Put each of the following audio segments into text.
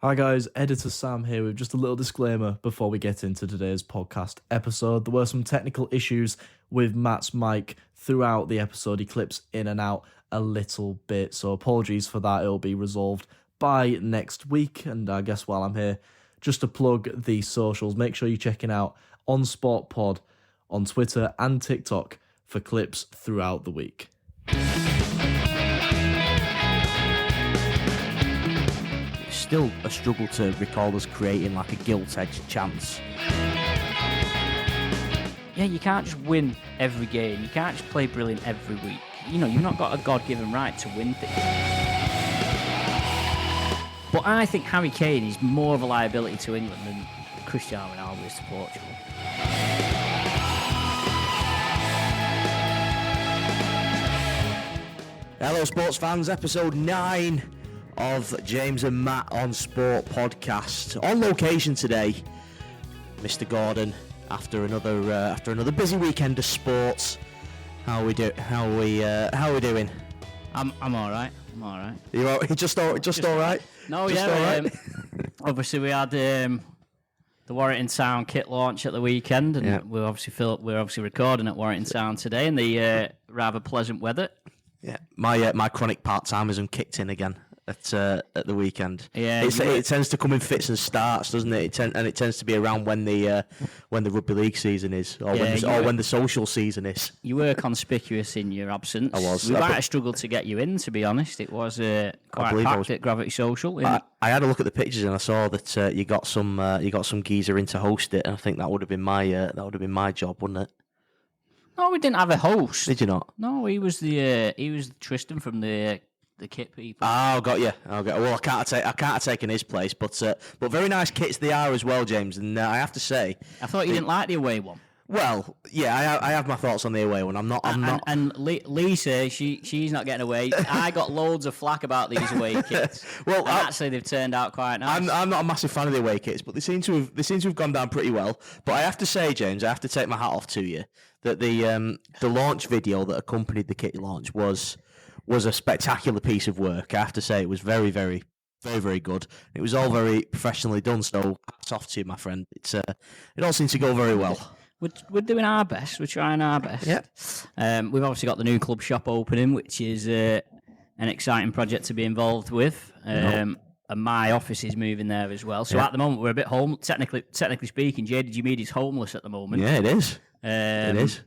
Hi guys, Editor Sam here with just a little disclaimer before we get into today's podcast episode. There were some technical issues with Matt's mic throughout the episode. He clips in and out a little bit, so apologies for that. It'll be resolved by next week. And I guess while I'm here, just to plug the socials, make sure you're checking out On Sport Pod on Twitter and TikTok for clips throughout the week. Still a struggle to recall us creating like a gilt-edged chance. Yeah, you can't just win every game. You can't just play brilliant every week. You know, you've not got a God-given right to win things. But I think Harry Kane is more of a liability to England than Cristiano Ronaldo is to Portugal. Hello, sports fans. Episode 9 of James and Matt on Sport podcast. On location today, Mr. Gordon. After another busy weekend of sports, how are we doing? I'm all right. You just all right? No, just yeah. all right? Obviously, we had the Warrington Town kit launch at the weekend, and we're obviously recording at Warrington Town today in the rather pleasant weather. Yeah, my chronic part-timeism kicked in again at the weekend. Yeah, it tends to come in fits and starts, doesn't it? It tends to be around when the rugby league season is, or when the social season is. You were conspicuous in your absence. I was. We might have struggled to get you in, to be honest. It was quite packed at Gravity Social. I had a look at the pictures and I saw that you got some geezer in to host it, and I think that would have been my job, wouldn't it? No, we didn't have a host. Did you not? No, he was Tristan from the kit people. Oh, got you. Well, I can't have taken his place, but very nice kits they are as well, James. And I have to say, I thought you didn't like the away one. Well, yeah, I have my thoughts on the away one. I'm not. And Lisa, she's not getting away. I got loads of flack about these away kits. Well, actually, they've turned out quite nice. I'm not a massive fan of the away kits, but they seem to have gone down pretty well. But I have to say, James, I have to take my hat off to you that the launch video that accompanied the kit launch was a spectacular piece of work. I have to say, it was very, very, very, very good. It was all very professionally done. So hats off to you, my friend. It all seemed to go very well. We're doing our best. We're trying our best. Yeah. We've obviously got the new club shop opening, which is an exciting project to be involved with. And my office is moving there as well. So at the moment, we're a bit home. Technically speaking, JDG Media's homeless at the moment. Yeah, it is. It is.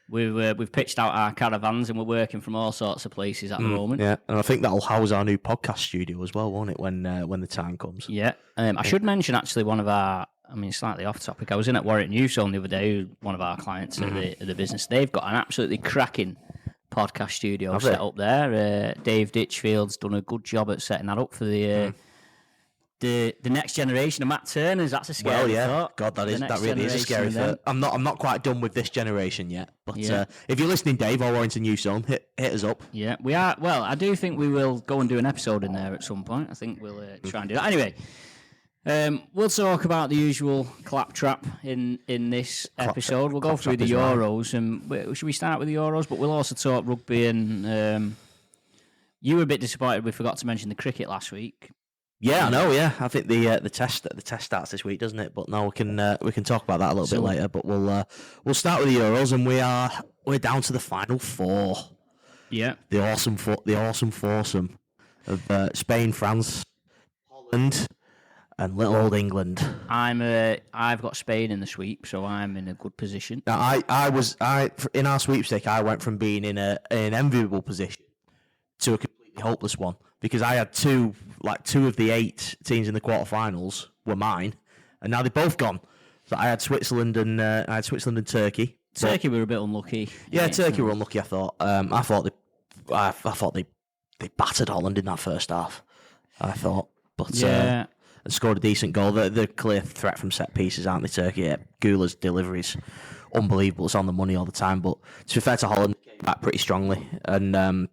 We've pitched out our caravans and we're working from all sorts of places at the moment. Yeah, and I think that'll house our new podcast studio as well, won't it? When the time comes. Yeah. I should mention actually one of our. Slightly off topic. I was in at Warrington Youth Zone the other day. One of our clients of the business. They've got an absolutely cracking podcast studio set up there. Dave Ditchfield's done a good job at setting that up for the next generation of Matt Turners. That's a scary thought. God, that really is a scary thought. I'm not quite done with this generation yet. But if you're listening, Dave, or Warrington Youth Zone, hit us up. Yeah, we are. Well, I do think we will go and do an episode in there at some point. I think we'll try and do that. Anyway. We'll talk about the usual claptrap in this episode. We'll go through the Euros, and should we start with the Euros? But we'll also talk rugby, and you were a bit disappointed we forgot to mention the cricket last week. Yeah, I know. Yeah, I think the test starts this week, doesn't it? But no, we can talk about that a little bit later. But we'll start with the Euros, and we're down to the final four. Yeah, the awesome foursome of Spain, France, Holland, and little old England. I've got Spain in the sweep, so I'm in a good position. Now, in our sweepstake, I went from being in an enviable position to a completely hopeless one because I had two of the 8 teams in the quarterfinals were mine, and now they've both gone. So I had Switzerland and Turkey. Turkey were a bit unlucky. Yeah, Turkey were unlucky. I thought. I thought they battered Holland in that first half. I thought, but and scored a decent goal. They're a clear threat from set pieces, aren't they, Turkey? Yeah, Gula's delivery's unbelievable. It's on the money all the time. But to be fair to Holland, they came back pretty strongly and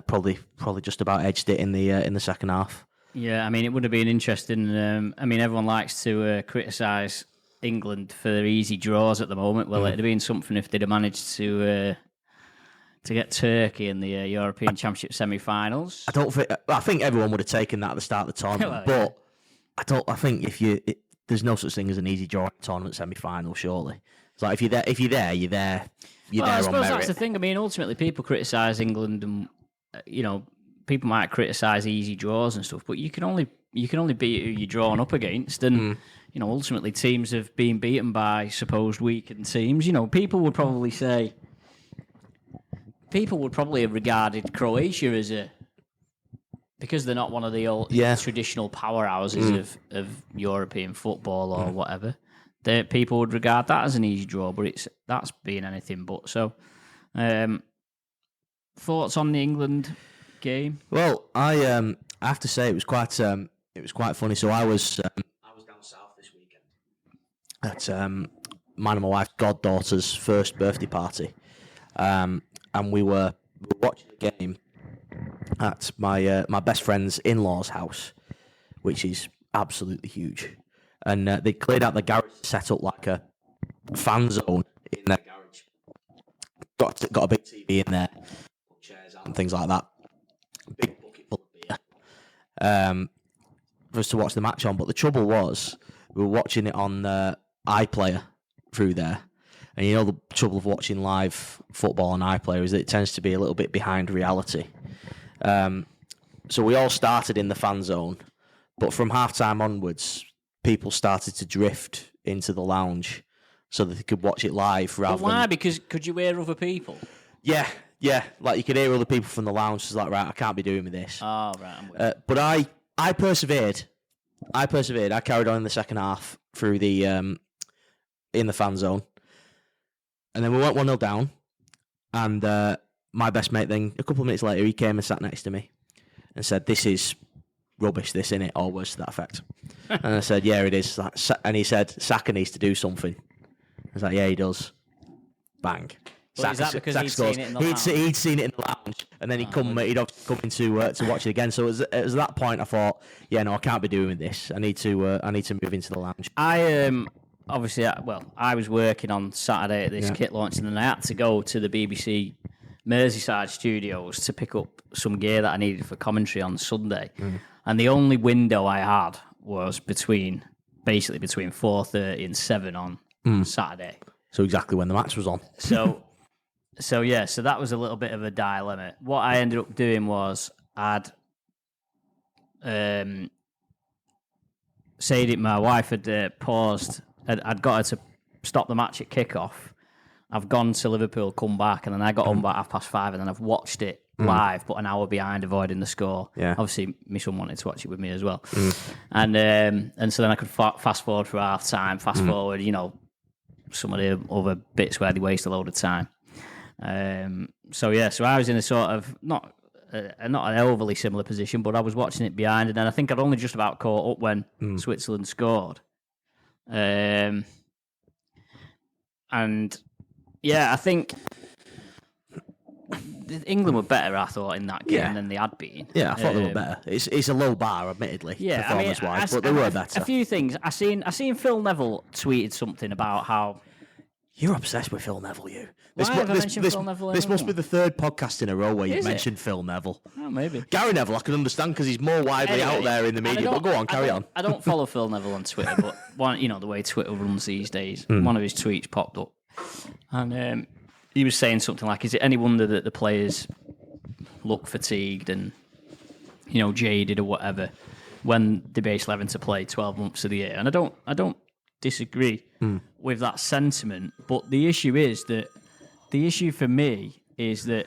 probably just about edged it in the second half. Yeah, it would have been interesting. Everyone likes to criticise England for their easy draws at the moment. Well, it'd have been something if they'd have managed to to get Turkey in the European Championship semi-finals. I think everyone would have taken that at the start of the tournament, but I think there's no such thing as an easy draw tournament semi-final. Surely, it's like if you're there, you're there. I suppose that's the thing. I mean, ultimately, people criticise England, and people might criticise easy draws and stuff, but you can only beat who you're drawn up against, and ultimately, teams have been beaten by supposed weakened teams. People would probably have regarded Croatia as because they're not one of the old traditional powerhouses of European football or whatever. People would regard that as an easy draw, but that's being anything but. So, thoughts on the England game? Well, I have to say it was quite funny. So I was down south this weekend at mine and my wife's goddaughter's first birthday party, and we were watching a game at my best friend's in-laws' house, which is absolutely huge. And they cleared out the garage, set up like a fan zone in their garage. Got a big TV in there, chairs out and things like that. Big bucket full of beer for us to watch the match on. But the trouble was, we were watching it on iPlayer through there. And the trouble of watching live football on iPlayer is that it tends to be a little bit behind reality. So we all started in the fan zone, but from half-time onwards, people started to drift into the lounge so that they could watch it live rather why? Than... Because could you hear other people? Yeah. Like you could hear other people from the lounge. It's like, right, I can't be doing with this. Oh, right. I'm with but I persevered. I carried on in the second half through the in the fan zone. And then we went 1-0 down. And my best mate then, a couple of minutes later, he came and sat next to me and said, "This is rubbish, this, innit?" Or words to that effect. And I said, "Yeah, it is." And he said, "Saka needs to do something." I was like, "Yeah, he does." Bang. Well, is that because he'd seen it in the lounge? He'd seen it in the lounge, and then he'd obviously come in to watch it again. So it was at that point I thought, yeah, no, I can't be doing this. I need to move into the lounge. I was working on Saturday at this kit launch, and then I had to go to the BBC Merseyside studios to pick up some gear that I needed for commentary on Sunday. And the only window I had was between 4:30 and 7 on Saturday. So exactly when the match was on. So that was a little bit of a dilemma. What I ended up doing was my wife had paused. I'd got her to stop the match at kickoff. I've gone to Liverpool, come back, and then I got home about 5:30, and then I've watched it live, but an hour behind, avoiding the score. Yeah. Obviously, my son wanted to watch it with me as well. And so then I could fast forward for half time, fast forward, some of the other bits where they waste a load of time. So I was in a sort of not an overly similar position, but I was watching it behind, and then I think I'd only just about caught up when Switzerland scored. And I think England were better, I thought, in that game than they had been. Yeah, I thought they were better. It's a low bar, admittedly, performance-wise, but they were better. A few things. I seen Phil Neville tweeted something about how... You're obsessed with Phil Neville, you. Why have I mentioned Phil Neville? This must be the third podcast in a row where you've mentioned Phil Neville. Oh, maybe. Gary Neville, I can understand because he's more widely out there in the media, but go on, carry on. I don't follow Phil Neville on Twitter, but the way Twitter runs these days, one of his tweets popped up. And he was saying something like, is it any wonder that the players look fatigued and, jaded or whatever when they base 11 to play 12 months of the year? And I don't disagree with that sentiment, but the issue for me is that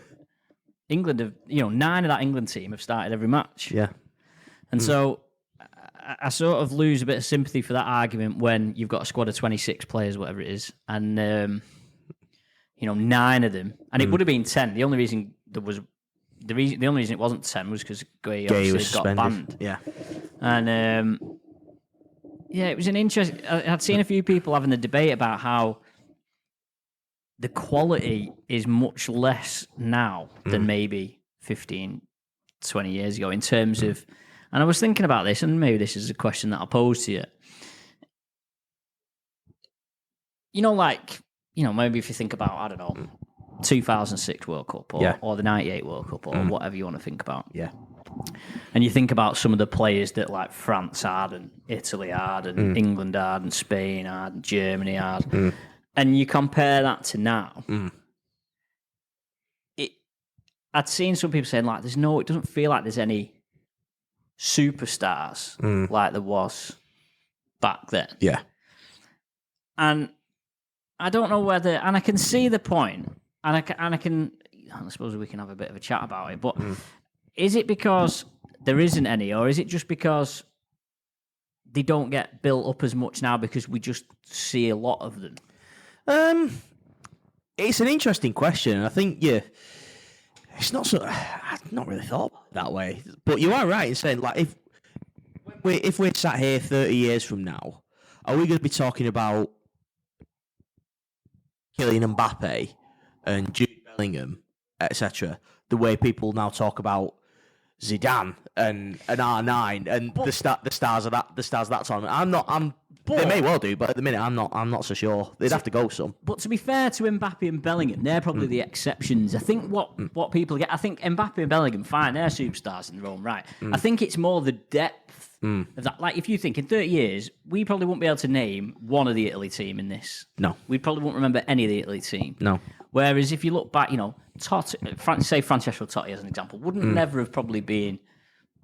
England have, 9 of that England team have started every match. Yeah. And so I sort of lose a bit of sympathy for that argument when you've got a squad of 26 players, whatever it is, and 9 of them, and it would have been 10. The only reason it wasn't 10 was because Gay obviously got banned. Yeah. And it was an interest. I'd seen a few people having the debate about how the quality is much less now than maybe 15, 20 years ago in terms of, and I was thinking about this, and maybe this is a question that I'll pose to you. Maybe if you think about, I don't know, 2006 World Cup or the 98 World Cup or whatever you want to think about. Yeah. And you think about some of the players that like France had and Italy had and England had and Spain had and Germany had. And you compare that to now. I'd seen some people saying like, it doesn't feel like there's any superstars like there was back then. Yeah. And I don't know whether, and I can see the point, and I suppose we can have a bit of a chat about it, but is it because there isn't any, or is it just because they don't get built up as much now because we just see a lot of them? It's an interesting question, and I think it's not so. I've not really thought about it that way, but you are right in saying like if we're sat here 30 years from now, are we going to be talking about Kylian Mbappe and Jude Bellingham, etc., the way people now talk about Zidane and R9 and the stars of that tournament? They may well do, but at the minute I'm not so sure. They'd have to go some. But to be fair to Mbappe and Bellingham, they're probably the exceptions. I think what people get, I think Mbappe and Bellingham, fine, they're superstars in their own right. I think it's more the depth of that. Like, if you think in 30 years, we probably won't be able to name one of the Italy team in this. No. We probably won't remember any of the Italy team. No. Whereas if you look back, say Francesco Totti as an example, wouldn't never have probably been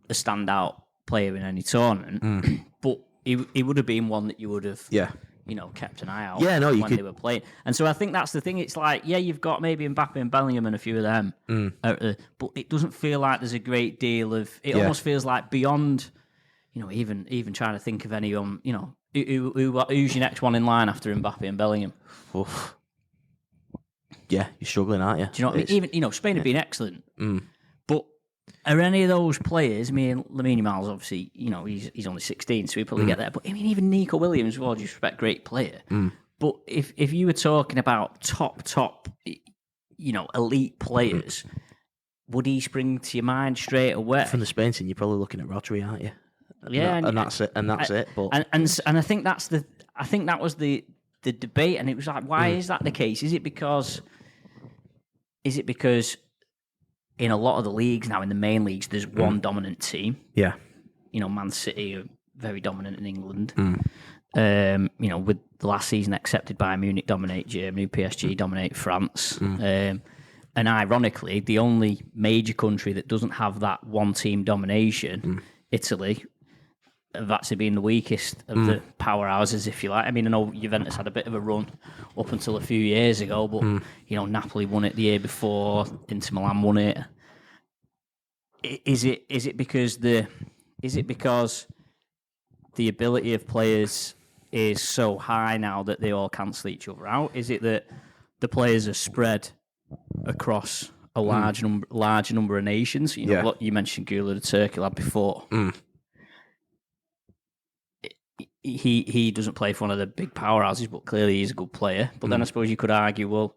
a standout player in any tournament, but he would have been one that you would have, kept an eye out when they were playing. And so I think that's the thing. It's like, you've got maybe Mbappe and Bellingham and a few of them, but it doesn't feel like there's a great deal of. It almost feels like beyond, even trying to think of any who's your next one in line after Mbappe and Bellingham. Oof. Yeah, you're struggling, aren't you? Do you know what I mean? Even Spain have been excellent, but are any of those players? I mean, Lamine Yamal's obviously, he's only 16, so he'll probably get there. But I mean, even Nico Williams, with all due respect, great player. But if you were talking about top, elite players, would he spring to your mind straight away? From the Spain team, you're probably looking at Rodri, aren't you? Yeah, and that's it. And that's it. But and I think that was the debate, and it was like, why is that the case? Is it because in a lot of the leagues now, in the main leagues, there's one dominant team? Yeah. Man City are very dominant in England. With the last season accepted by Munich dominate Germany, PSG dominate France. And ironically, the only major country that doesn't have that one team domination, Italy, have actually been the weakest of the powerhouses, if you like. I mean, I know Juventus had a bit of a run up until a few years ago, but Napoli won it the year before, Inter Milan won it. Is it because the ability of players is so high now that they all cancel each other out? Is it that the players are spread across a large number of nations? Look, you mentioned Gula, the Turkey lad, before. He doesn't play for one of the big powerhouses, but clearly he's a good player. But then I suppose you could argue, well,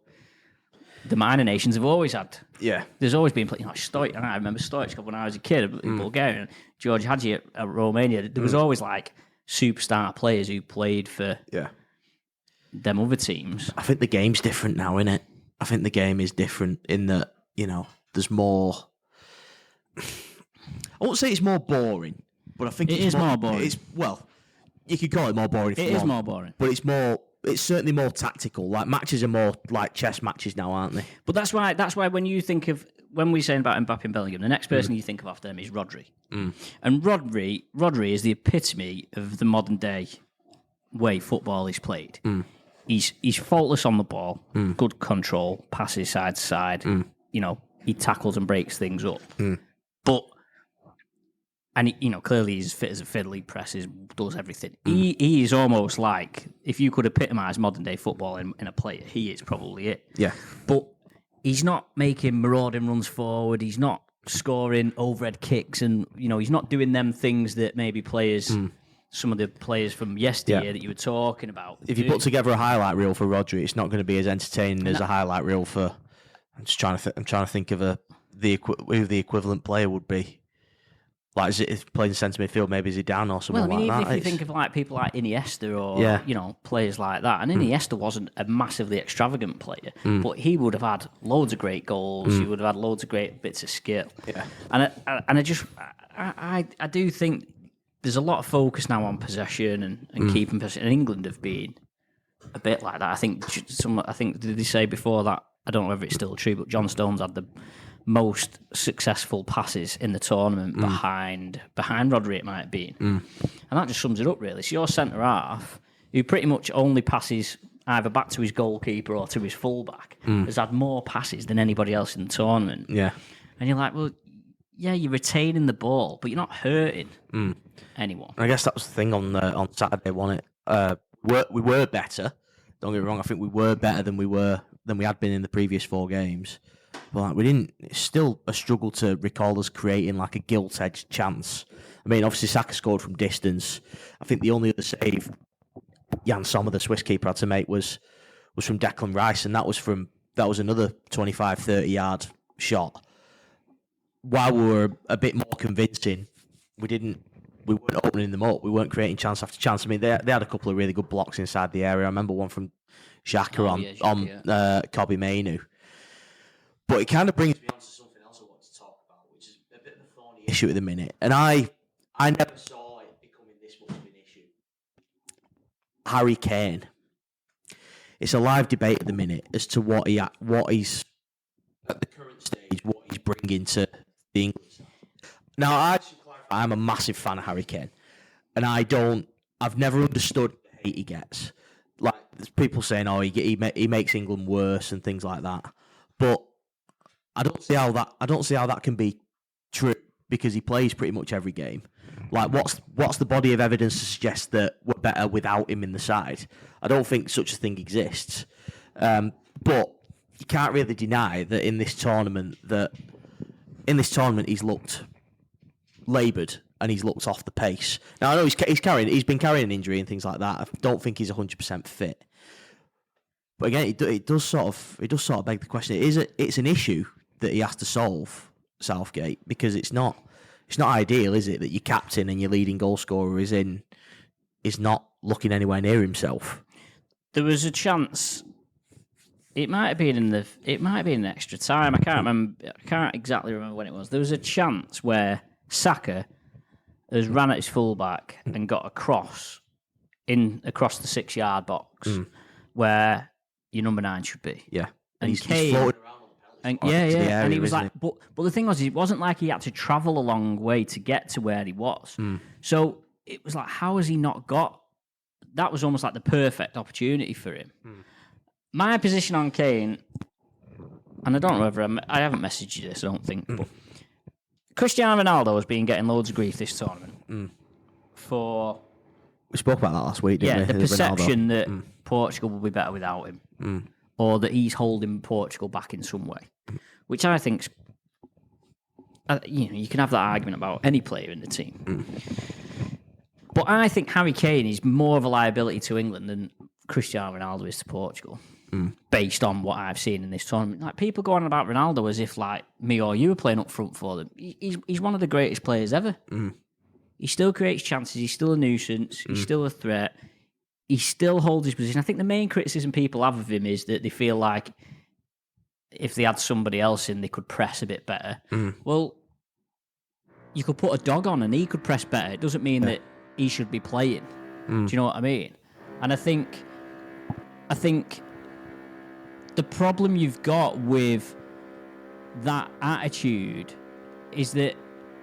the minor nations have always had. Yeah. There's always been playing like Stoic. And I remember Stoic when I was a kid in Bulgaria. George Hagi at Romania. There was always like superstar players who played for them other teams. I think the game's different now, isn't it? I think the game is different in that, there's more. I won't say it's more boring, but I think it is more boring. You could call it more boring. It is more boring, but it's certainly more tactical. Like, matches are more like chess matches now, aren't they? But that's why when you think of, when we're saying about Mbappe and Bellingham, the next person you think of after them is Rodri. And Rodri is the epitome of the modern day way football is played. He's faultless on the ball, good control, passes side to side. He tackles and breaks things up. But and clearly he's fit as a fiddle. He presses, does everything. He is almost like, if you could epitomise modern day football in a player, he is probably it. Yeah. But he's not making marauding runs forward. He's not scoring overhead kicks, and he's not doing them things that maybe players, some of the players from yesteryear that you were talking about. If you put together a highlight reel for Rodri, it's not going to be as entertaining as a highlight reel for. I'm trying to think of who the equivalent player would be. Like, is it playing centre midfield? Maybe is he down or something Well, I mean, like even that? if you think of like people like Iniesta or players like that, and Iniesta wasn't a massively extravagant player, but he would have had loads of great goals. He would have had loads of great bits of skill. Yeah. And I do think there's a lot of focus now on possession and keeping possession. And England have been a bit like that. I think did they say before that? I don't know whether it's still true, but John Stones had the most successful passes in the tournament behind Rodri, it might have been. And that just sums it up, really. So your centre half, who pretty much only passes either back to his goalkeeper or to his fullback, has had more passes than anybody else in the tournament. Yeah. And you're like, well, yeah, you're retaining the ball, but you're not hurting anyone. I guess that was the thing on Saturday, wasn't it? We were better. Don't get me wrong. I think we were better than we had been in the previous 4 games. But like, we didn't. It's still a struggle to recall us creating like a gilt-edged chance. I mean, obviously Saka scored from distance. I think the only other save Jan Sommer, the Swiss keeper, had to make was from Declan Rice, and that was another 25, 30-yard shot. While we were a bit more convincing, we weren't opening them up. We weren't creating chance after chance. I mean, they had a couple of really good blocks inside the area. I remember one from Xhaka on Kobe Mainu. But it kind of brings me on to something else I want to talk about, which is a bit of a thorny issue at the minute. And I never saw it becoming this much of an issue. Harry Kane. It's a live debate at the minute as to what he's at the current stage, what he's bringing to the England side. Now, I should clarify, I'm a massive fan of Harry Kane, and I've never understood the hate he gets. Like, there's people saying, "Oh, he makes England worse" and things like that. But I don't see how that can be true, because he plays pretty much every game. Like, what's the body of evidence to suggest that we're better without him in the side? I don't think such a thing exists. But you can't really deny that in this tournament he's looked laboured and he's looked off the pace. Now I know he's been carrying an injury and things like that. I don't think he's 100% fit. But again, it does sort of beg the question. It's an issue that he has to solve, Southgate, because it's not ideal, is it, that your captain and your leading goal scorer is not looking anywhere near himself. There was a chance. It might have been in extra time. I can't exactly remember when it was. There was a chance where Saka has ran at his fullback and got across the 6-yard box where your number 9 should be. Yeah, and he's Kane, floated around on the penalty. And he was like, but the thing was, it wasn't like he had to travel a long way to get to where he was. So it was like, how has he not got? That was almost like the perfect opportunity for him. My position on Kane, and I don't know whether I haven't messaged you this, I don't think, but Cristiano Ronaldo has been getting loads of grief this tournament for... We spoke about that last week, didn't we? The perception that Portugal will be better without him, or that he's holding Portugal back in some way, which I think, you can have that argument about any player in the team. But I think Harry Kane is more of a liability to England than Cristiano Ronaldo is to Portugal, based on what I've seen in this tournament. Like, people go on about Ronaldo as if like me or you were playing up front for them. He's one of the greatest players ever. He still creates chances. He's still a nuisance. He's still a threat. He still holds his position. I think the main criticism people have of him is that they feel like if they had somebody else in, they could press a bit better. Well, you could put a dog on and he could press better. It doesn't mean that he should be playing. Do you know what I mean? And I think the problem you've got with that attitude is that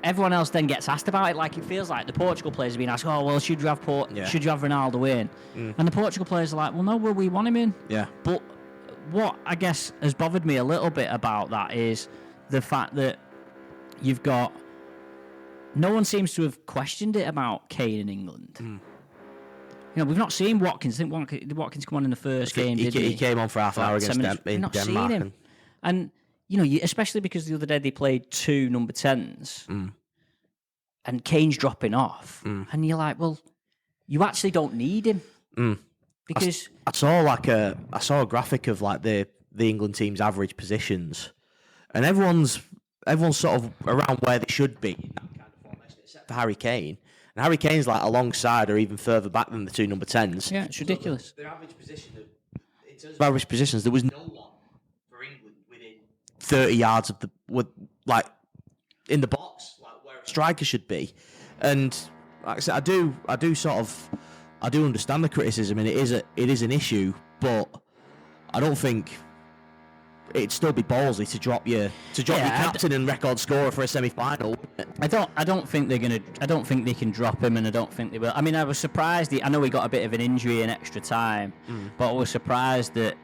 everyone else then gets asked about it. Like, it feels like the Portugal players have been asked, "Oh, well, should you have Ronaldo in?" And the Portugal players are like, "Well, no, we want him in." Yeah. But what I guess has bothered me a little bit about that is the fact that you've got no one seems to have questioned it about Kane in England. We've not seen Watkins. I think Watkins come on in the first game. He came on for half an hour against Denmark. Seen him. And especially because the other day they played 2 number 10s, and Kane's dropping off, and you're like, well, you actually don't need him because I saw a graphic of like the England team's average positions, and everyone's sort of around where they should be in that kind of formation. except for Harry Kane. And Harry Kane's like alongside or even further back than the two number 10s. Yeah, it's ridiculous. So their average position, in terms of average positions, there was no one for England within 30 yards of in the box, like where a striker should be. And like I said, I do understand the criticism, and it is an issue, but I don't think it'd still be ballsy to drop your captain and record scorer for a semi-final. I don't think they're gonna. I don't think they can drop him, and I don't think they will. I mean, I was surprised. I know he got a bit of an injury in extra time, but I was surprised that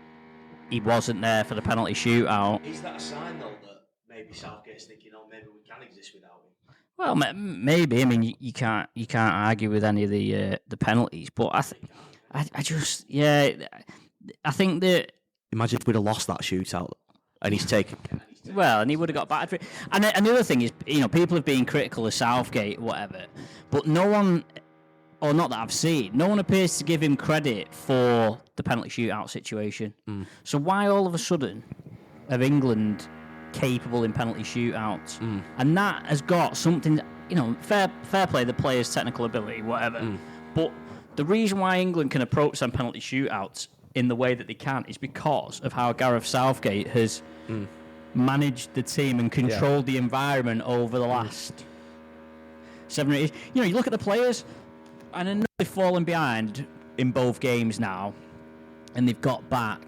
he wasn't there for the penalty shootout. Is that a sign though that maybe Southgate's thinking, oh, maybe we can exist without him? Well, maybe. I mean, you can't argue with any of the penalties, but I think that. Imagine if we'd have lost that shootout and he's taken. Well, and he would have got battered for it. And the other thing is, people have been critical of Southgate, whatever, but no one, or not that I've seen, no one appears to give him credit for the penalty shootout situation. So why all of a sudden are England capable in penalty shootouts? And that has got something, fair play the players' technical ability, whatever. But the reason why England can approach some penalty shootouts in the way that they can is because of how Gareth Southgate has managed the team and controlled the environment over the last 7 or 8 years. You look at the players, and I know they've fallen behind in both games now, and they've got back.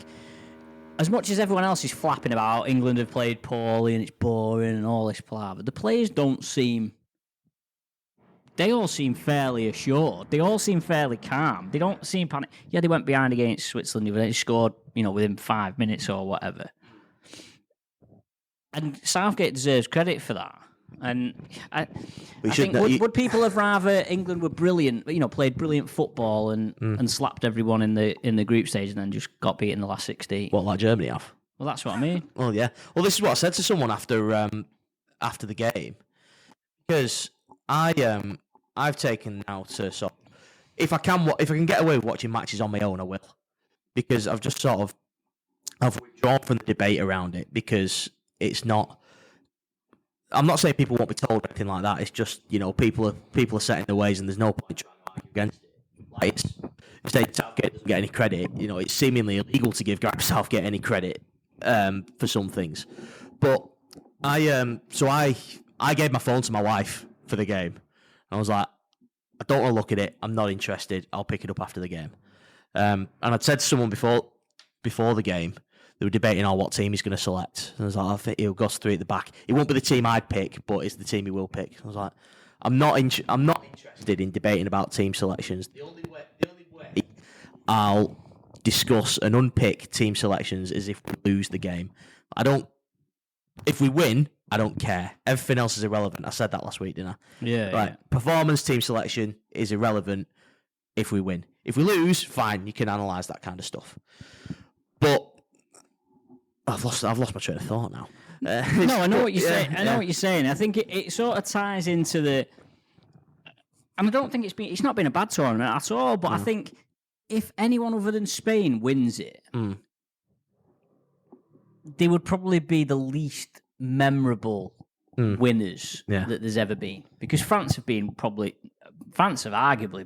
As much as everyone else is flapping about, England have played poorly and it's boring and all this palaver, the players don't seem... They all seem fairly assured. They all seem fairly calm. They don't seem panic. Yeah, they went behind against Switzerland. They scored, within 5 minutes or whatever. And Southgate deserves credit for that. And I think would people have rather England were brilliant, played brilliant football and slapped everyone in the group stage and then just got beat in the last 16? What, like Germany have? Well, that's what I mean. Well, yeah. Well, this is what I said to someone after the game, because I've taken now to sort of, if I can get away with watching matches on my own, I will, because I've just I've withdrawn from the debate around it, because it's not. I'm not saying people won't be told anything like that. It's just people are set in their ways, and there's no point trying to argue against it. Like if Southgate doesn't get any credit, it's seemingly illegal to give Gareth Southgate any credit for some things. But I gave my phone to my wife for the game. I was like, I don't want to look at it. I'm not interested. I'll pick it up after the game. And I'd said to someone before the game, they were debating on what team he's going to select. And I was like, I think he'll go straight at the back. It won't be the team I'd pick, but it's the team he will pick. I was like, I'm not interested in debating about team selections. The only way I'll discuss and unpick team selections is if we lose the game. If we win, I don't care. Everything else is irrelevant. I said that last week, didn't I? Yeah. Right. Yeah. Performance, team selection is irrelevant if we win. If we lose, fine. You can analyse that kind of stuff. But I've lost my train of thought now. No, I know what you're saying. I know what you're saying. I think it sort of ties into the. And I don't think it's not been a bad tournament at all. But I think if anyone other than Spain wins it, they would probably be the least memorable winners that there's ever been, because France have arguably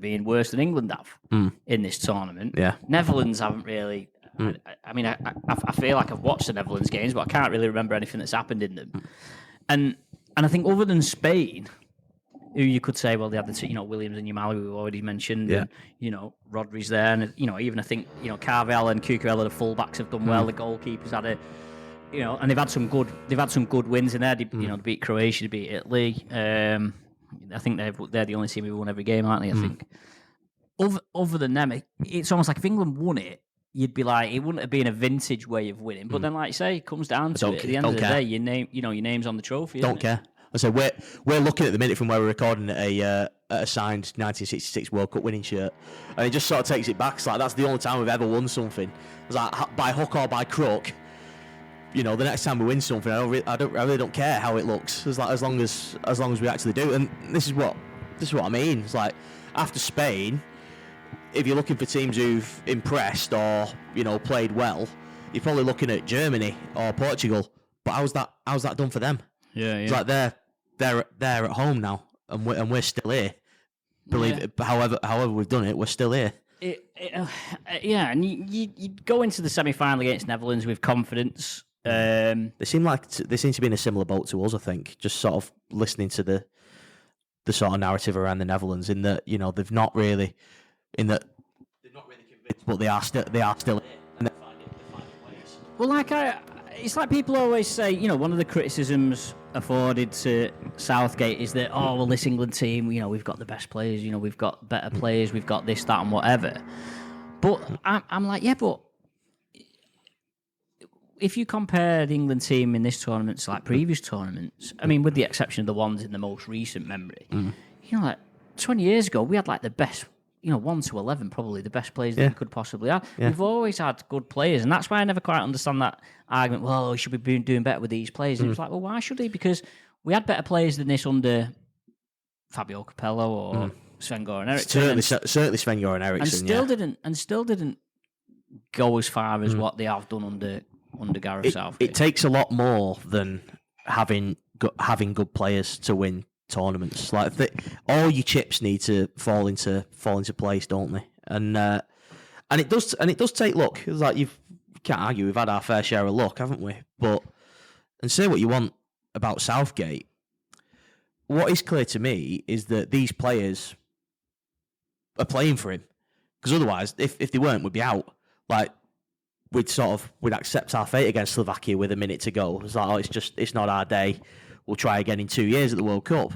been worse than England have in this tournament. Yeah, Netherlands haven't really. I mean, I feel like I've watched the Netherlands games, but I can't really remember anything that's happened in them. And I think other than Spain, who you could say, well, they had the Williams and Yamali we've already mentioned, and Rodri's there, and even I think Carvalho and Cucurella, the fullbacks, have done well. The goalkeepers had a. And they've had some good wins in there. They beat Croatia, they beat Italy. I think they're the only team who won every game, aren't they? I think. Other than them, it's almost like if England won it, you'd be like, it wouldn't have been a vintage way of winning. But then, like you say, it comes down to it. At the end of the day, your name's on the trophy. Don't care. I say we're looking at the minute from where we're recording at a signed 1966 World Cup winning shirt, and it just sort of takes it back. It's like that's the only time we've ever won something. It's like by hook or by crook. The next time we win something, I really don't care how it looks, as long as we actually do. And this is what I mean. It's like after Spain, if you're looking for teams who've impressed or played well, you're probably looking at Germany or Portugal. But how's that done for them? Yeah. It's like they're at home now, and we're still here. Believe it, however we've done it, we're still here. And you go into the semi-final against Netherlands with confidence. They seem to be in a similar boat to us. I think just sort of listening to the sort of narrative around the Netherlands, in that they've not really convinced, but they are still here, and they're finding ways. Well, it's like people always say, one of the criticisms afforded to Southgate is that, this England team, we've got the best players, we've got better players, we've got this, that, and whatever. But I'm like, yeah, but if you compare the England team in this tournament to like previous tournaments, I mean, with the exception of the ones in the most recent memory, like 20 years ago, we had like the best, 1 to 11, probably the best players that we could possibly have. Yeah. We've always had good players, and that's why I never quite understand that argument. Well, we should be doing better with these players. And it was like, well, why should he? Because we had better players than this under Fabio Capello or Sven-Göran Eriksson. Certainly Sven-Göran Eriksson. And still didn't go as far as what they have done under Gareth Southgate. It takes a lot more than having good players to win tournaments. Like all your chips need to fall into place, don't they? And it does take luck. It's like you can't argue. We've had our fair share of luck, haven't we? But and say what you want about Southgate, what is clear to me is that these players are playing for him. Because otherwise, if they weren't, we'd be out. Like we'd accept our fate against Slovakia with a minute to go. It's like, it's not our day. We'll try again in 2 years at the World Cup.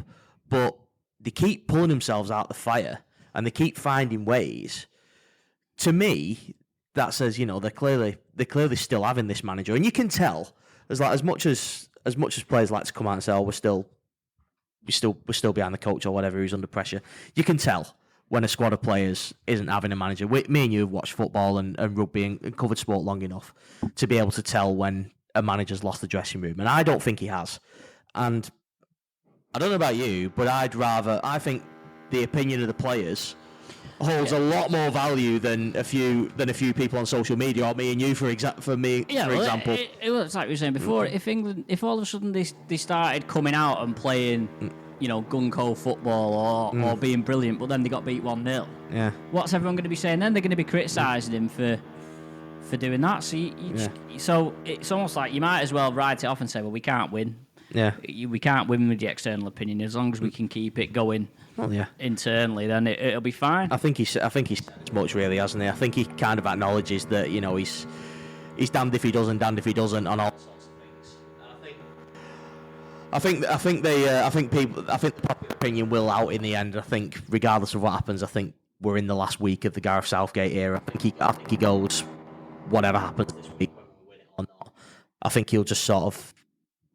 But they keep pulling themselves out the fire and they keep finding ways. To me, that says, they're clearly still having this manager. And you can tell, as much as players like to come out and say, we're still behind the coach or whatever who's under pressure, you can tell when a squad of players isn't having a manager. Me and you have watched football and rugby and covered sport long enough to be able to tell when a manager's lost the dressing room. And I don't think he has. And I don't know about you, but I think the opinion of the players holds a lot more value than a few people on social media, or me and you, for example. It's like we were saying before. If all of a sudden they started coming out and playing, gung-ho football or being brilliant, but then they got beat 1-0. Yeah. What's everyone going to be saying then? They're going to be criticising him for doing that. So it's almost like you might as well write it off and say, well, we can't win. Yeah, we can't win with the external opinion. As long as we can keep it going internally, then it'll be fine. I think he's as much, really, hasn't he? I think he kind of acknowledges that he's damned if he does and damned if he doesn't on all sorts of things. And I think the popular opinion will out in the end. I think regardless of what happens, I think we're in the last week of the Gareth Southgate era. I think he goes, whatever happens this week, whether we win it or not. I think he'll just sort of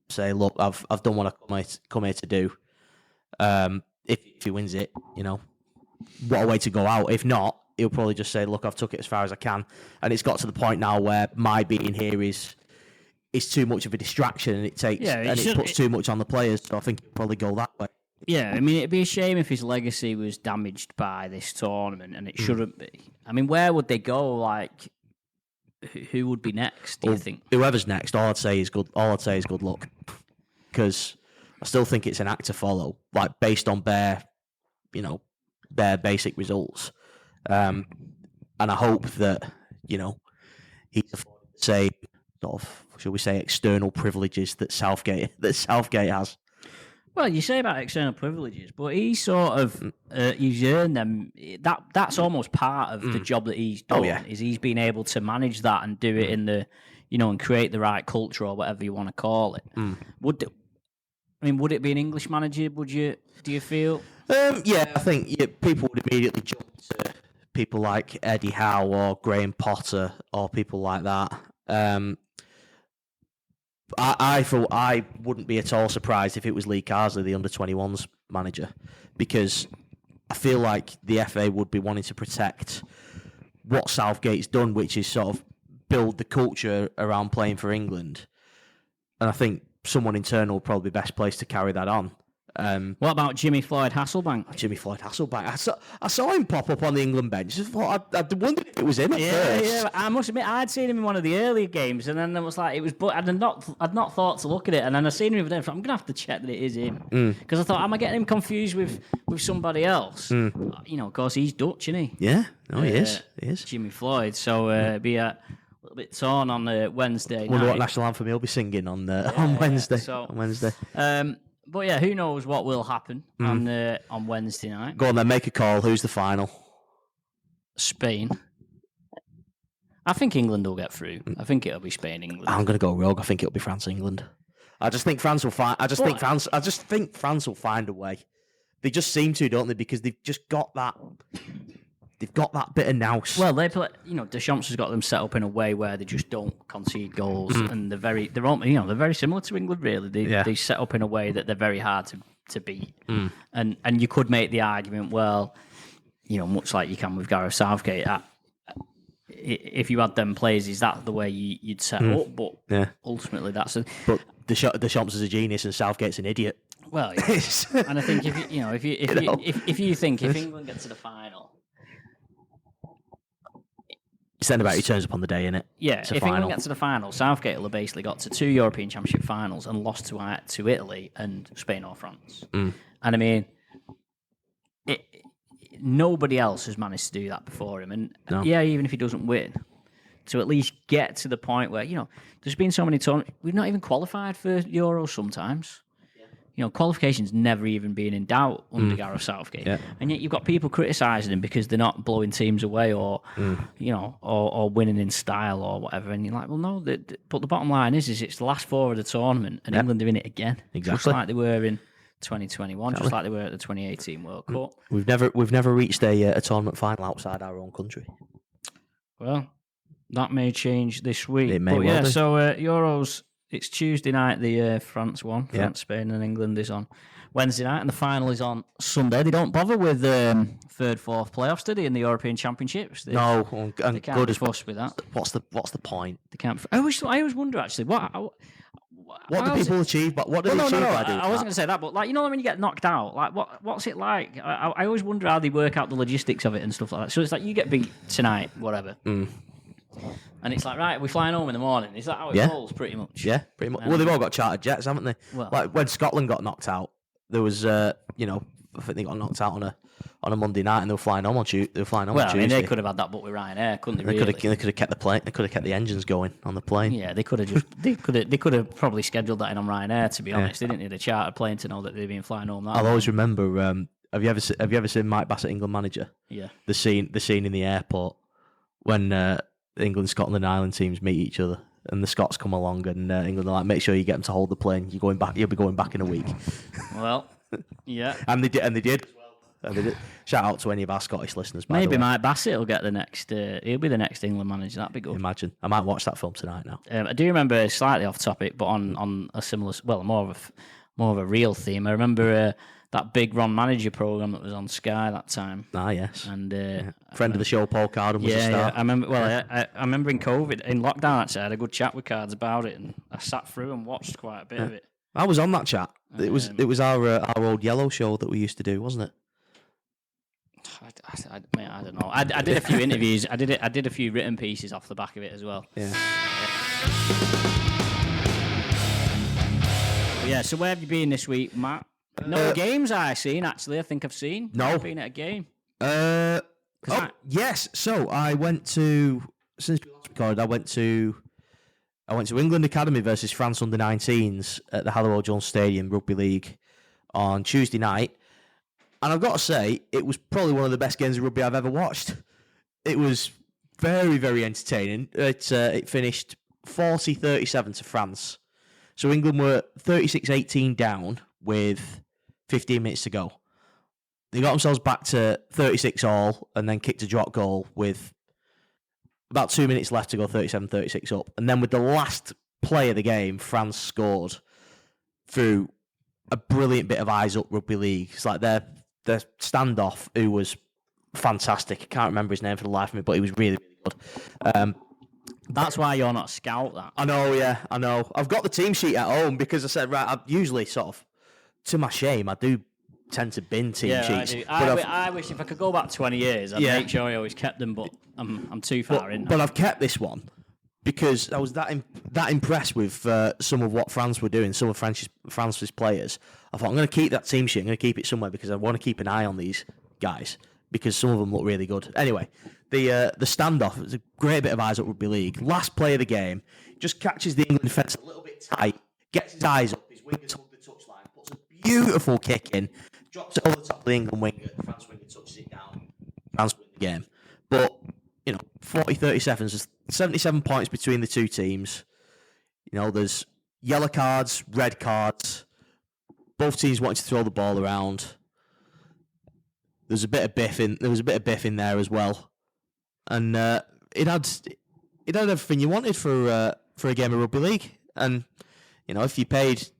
say, look, I've done what I come here to do. If he wins it, what a way to go out. If not, he'll probably just say, look, I've took it as far as I can. And it's got to the point now where my being here is too much of a distraction, and it puts too much on the players. So I think he'll probably go that way. Yeah, I mean, it'd be a shame if his legacy was damaged by this tournament, and it shouldn't be. I mean, where would they go? Like, who would be next, do you think? Whoever's next, all I'd say is good luck. Because I still think it's an act to follow, like based on bare basic results. And I hope that, he's afforded the same sort of, shall we say, external privileges that Southgate has. Well, you say about external privileges, but he's sort of he's earned them. That's almost part of the job that he's done. Is he's been able to manage that and do it in the, and create the right culture or whatever you want to call it. Would it be an English manager? Do you feel? Yeah, I think people would immediately jump to people like Eddie Howe or Graham Potter or people like that. I wouldn't be at all surprised if it was Lee Carsley, the under-21s manager, because I feel like the FA would be wanting to protect what Southgate's done, which is sort of build the culture around playing for England. And I think someone internal would probably be best placed to carry that on. What about Jimmy Floyd Hasselbank? Jimmy Floyd Hasselbank. I saw him pop up on the England bench. I thought I wondered if it was him at first. Yeah. I must admit, I'd seen him in one of the earlier games, and then it was like it was. But I'd not thought to look at it, and then I seen him over there. So I'm gonna have to check that it is him because I thought, am I getting him confused with somebody else? Of course, he's Dutch, isn't he? Yeah, no, he is. He is. Jimmy Floyd. So be a little bit torn on Wednesday. Wonder night. what national anthem he'll be singing on Wednesday. On Wednesday. But yeah, who knows what will happen on Wednesday night? Go on then, make a call. Who's the final? Spain. I think England will get through. I think it'll be Spain, England. I'm going to go rogue. I think it'll be France, England. I just think France will find. I just think France will find a way. They just seem to, don't they? Because they've just got that. They've got that bit of nous. Well, they play. Deschamps has got them set up in a way where they just don't concede goals, and they're very similar to England. Really, they set up in a way that they're very hard to beat. And you could make the argument, well, much like you can with Gareth Southgate, if you had them players, is that the way you'd set up? But ultimately, that's. But Deschamps is a genius, and Southgate's an idiot. Well, yeah. And I think if you think if England get to the final. It's then about he turns up on the day, innit? Yeah, if England gets to the final, Southgate will have basically got to 2 European Championship finals and lost to Italy and Spain or France. And I mean, nobody else has managed to do that before him. And even if he doesn't win, to at least get to the point where, there's been so many tournaments, we've not even qualified for Euros sometimes. Qualification's never even been in doubt under Gareth Southgate. Yeah. And yet you've got people criticising him because they're not blowing teams away or winning in style or whatever. And you're like, well, no. But the bottom line is it's the last 4 of the tournament and England are in it again. Exactly. Just like they were in 2021, just like they were at the 2018 World Cup. We've never reached a tournament final outside our own country. Well, that may change this week. It may well do. So Euros... It's Tuesday night, the France one. France, Spain and England is on Wednesday night, and the final is on Sunday. They don't bother with third, fourth playoffs, do they, in the European Championships? They can't be fussed with that. What's the point? They can't. I always wonder, actually, what do people achieve? But what do they achieve by doing I wasn't going to say that, but when you get knocked out, like what's it like? I always wonder how they work out the logistics of it and stuff like that. So it's like you get beat tonight, whatever. And it's like, right, we're flying home in the morning. Is that how it rolls, pretty much? Yeah, pretty much. Well, they've all got chartered jets, haven't they? Well, like when Scotland got knocked out, there was, I think they got knocked out on a Monday night, and they were flying home on Tuesday. I mean, they could have had that, but with Ryanair, couldn't they? Really? They could have kept the plane. They could have kept the engines going on the plane. Yeah, they could have they could have probably scheduled that in on Ryanair. To be honest, they didn't need a chartered plane to know that they'd been flying home. I'll always remember. Have you ever seen Mike Bassett, England manager? Yeah. The scene in the airport when. England, Scotland, and Ireland teams meet each other, and the Scots come along, and England are like, "Make sure you get them to hold the plane. You're going back. You'll be going back in a week." Well, yeah, and they did. And they did. Shout out to any of our Scottish listeners. Maybe Mike Bassett will get the next. He'll be the next England manager. That'd be good. Imagine. I might watch that film tonight. Now, I do remember slightly off topic, but on a similar, more of a real theme. I remember. That big Ron Manager program that was on Sky that time. Ah, yes. And friend of the show, Paul Carden, was a star. Yeah, I remember. Well, I remember in COVID, in lockdown, actually, I had a good chat with Cards about it, and I sat through and watched quite a bit of it. I was on that chat. It was our old Yellow show that we used to do, wasn't it? I don't know. I did a few interviews. I did a few written pieces off the back of it as well. Yeah. Yeah. So where have you been this week, Matt? No games I've seen, actually. I think I've seen. No. I've been at a game. Yes. So I went to, since we last recorded, I went to England Academy versus France Under-19s at the Halliwell Jones Stadium Rugby League on Tuesday night. And I've got to say, it was probably one of the best games of rugby I've ever watched. It was very, very entertaining. It finished 40-37 to France. So England were 36-18 down with 15 minutes to go. They got themselves back to 36 all and then kicked a drop goal with about 2 minutes left to go, 37-36 up. And then with the last play of the game, France scored through a brilliant bit of eyes up rugby league. It's like their standoff, who was fantastic. I can't remember his name for the life of me, but he was really, really good. That's why you're not a scout, that. I know, yeah, I know. I've got the team sheet at home because I said, right, I usually sort of to my shame, I do tend to bin team sheets. I wish if I could go back 20 years, I'd make sure I always kept them, but I'm too far in now. But I've kept this one because I was that impressed with some of what France were doing, some of France's players. I thought, I'm going to keep that team sheet. I'm going to keep it somewhere because I want to keep an eye on these guys because some of them look really good. Anyway, the standoff, it was a great bit of eyes up rugby league. Last play of the game, just catches the England defence a little bit tight, gets his eyes up, his wingers hug the touchline, puts a beautiful kick in, drops it over the top of the England winger, the France winger touches it down, France win the game. But, 40-37, there's 77 points between the two teams. There's yellow cards, red cards, both teams wanting to throw the ball around. There was a bit of biff in there as well. And it had everything you wanted for a game of rugby league. And, if you paid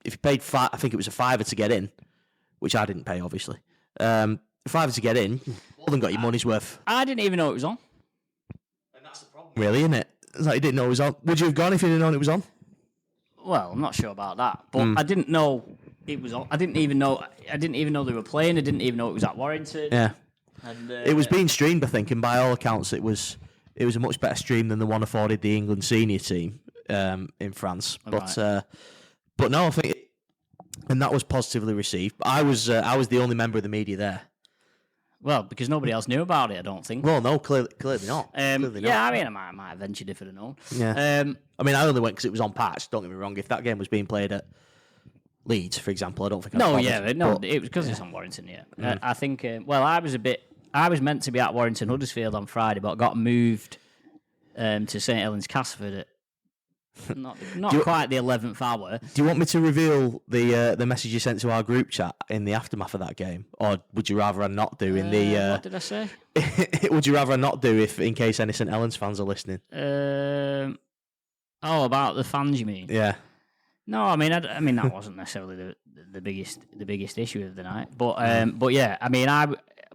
I think it was a £5 to get in, which I didn't pay, obviously. £5 to get in, more than got your money's worth. I didn't even know it was on. And that's the problem, really, isn't it? It's like you didn't know it was on. Would you have gone if you didn't know it was on? Well, I'm not sure about that, but I didn't know it was on. I didn't even know they were playing. I didn't even know it was at Warrington. Yeah, and it was being streamed, I think, and by all accounts, it was a much better stream than the one afforded the England senior team in France. But no, I think. And that was positively received. But I was the only member of the media there. Well, because nobody else knew about it, I don't think. Well, no, clearly not. Clearly not. I mean, I might have ventured if I'd have known. Yeah. I only went because it was on patch. Don't get me wrong. If that game was being played at Leeds, for example, I don't think. It was because it's on Warrington. Yeah, I think. I was meant to be at Warrington Huddersfield on Friday, but got moved to St Helens Castleford at not quite the 11th hour. Do you want me to reveal the message you sent to our group chat in the aftermath of that game, or would you rather I not do in the? What did I say? Would you rather I not do if, in case any St Helens fans are listening? About the fans, you mean? Yeah. No, I mean that wasn't necessarily the biggest issue of the night, but yeah,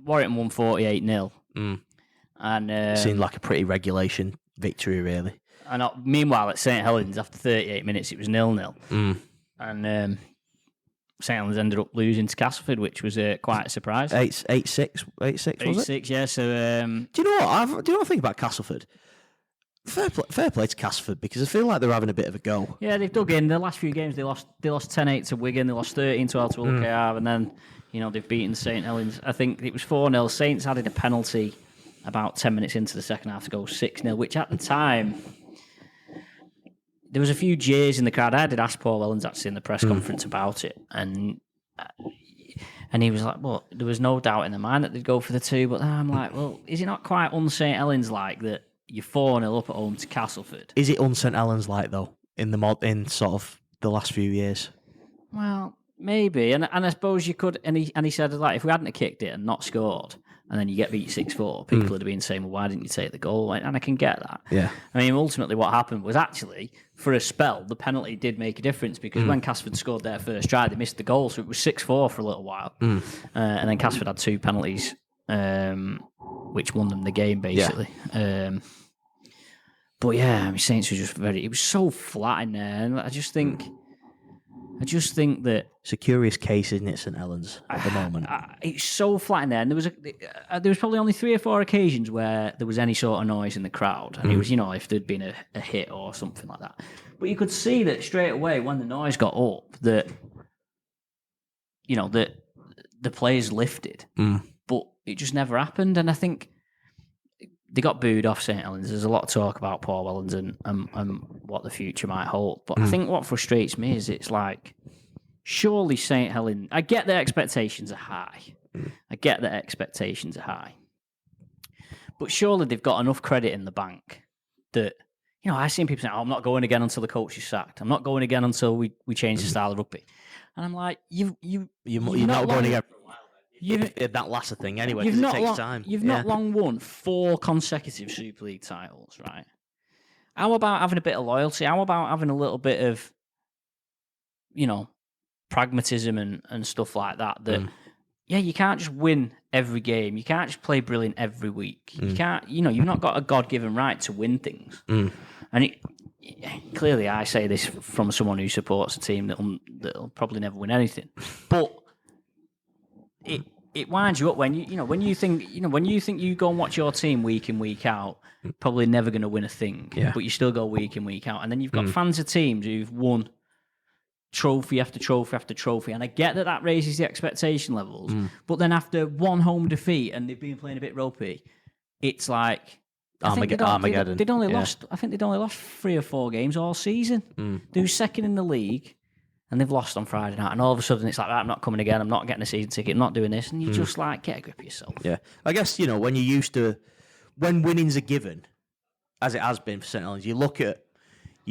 Warrington won 48-0, and seemed like a pretty regulation victory, really. And meanwhile, at St Helens, after 38 minutes, it was 0-0. And St Helens ended up losing to Castleford, which was quite a surprise. 8-6, was it? 8-6, yeah. So, do you know what? I think about Castleford? Fair play to Castleford, because I feel like they're having a bit of a go. Yeah, they've dug in. The last few games, they lost 10-8 to Wigan, they lost 13-12 to UKR, and then they've beaten St Helens. I think it was 4-0. Saints added a penalty about 10 minutes into the second half to go 6-0, which at the time, there was a few jeers in the crowd. I did ask Paul Ellens actually in the press conference about it, and he was like, well, there was no doubt in the mind that they'd go for the 2, but then I'm like, well, is it not quite un-St Helens like that you're 4-0 up at home to Castleford? Is it un-St Helens like, though, in sort of the last few years? Well, maybe, and I suppose you could, and he said, like, if we hadn't kicked it and not scored, and then you get beat 6-4, people would have been saying, well, why didn't you take the goal? And I can get that. Yeah. I mean, ultimately what happened was actually, for a spell, the penalty did make a difference because when Castleford scored their first try, they missed the goal, so it was 6-4 for a little while. And then Castleford had 2 penalties, which won them the game, basically. Yeah. But yeah, Saints were just it was so flat in there, and I just think that it's a curious case, isn't it, St Helens at the moment? It's so flat in there, and there was probably only 3 or 4 occasions where there was any sort of noise in the crowd, and it was if there'd been a hit or something like that. But you could see that straight away when the noise got up that that the players lifted, but it just never happened, and I think they got booed off St Helens. There's a lot of talk about Paul Ellens and what the future might hold. But I think what frustrates me is it's like, surely St Helens, I get that expectations are high. But surely they've got enough credit in the bank that, I've seen people saying, I'm not going again until the coach is sacked. I'm not going again until we change the style of rugby. And I'm like, you're not going again. That latter thing anyway, because it takes time. You've not long won 4 consecutive Super League titles, right? How about having a bit of loyalty? How about having a little bit of, pragmatism and stuff like that? You can't just win every game. You can't just play brilliant every week. You can't, you've not got a God-given right to win things. And clearly I say this from someone who supports a team that'll probably never win anything, but it winds you up when you think you go and watch your team week in week out, probably never going to win a thing, but you still go week in week out, and then you've got fans of teams who've won trophy after trophy after trophy, and I get that raises the expectation levels, but then after one home defeat and they've been playing a bit ropey, it's like Armageddon. They'd only lost. I think they'd only lost 3 or 4 games all season. They were second in the league, and they've lost on Friday night. And all of a sudden, it's like, I'm not coming again. I'm not getting a season ticket. I'm not doing this. And you just like get a grip of yourself. Yeah, I guess when you're used to when winning's a given, as it has been for St Helens, you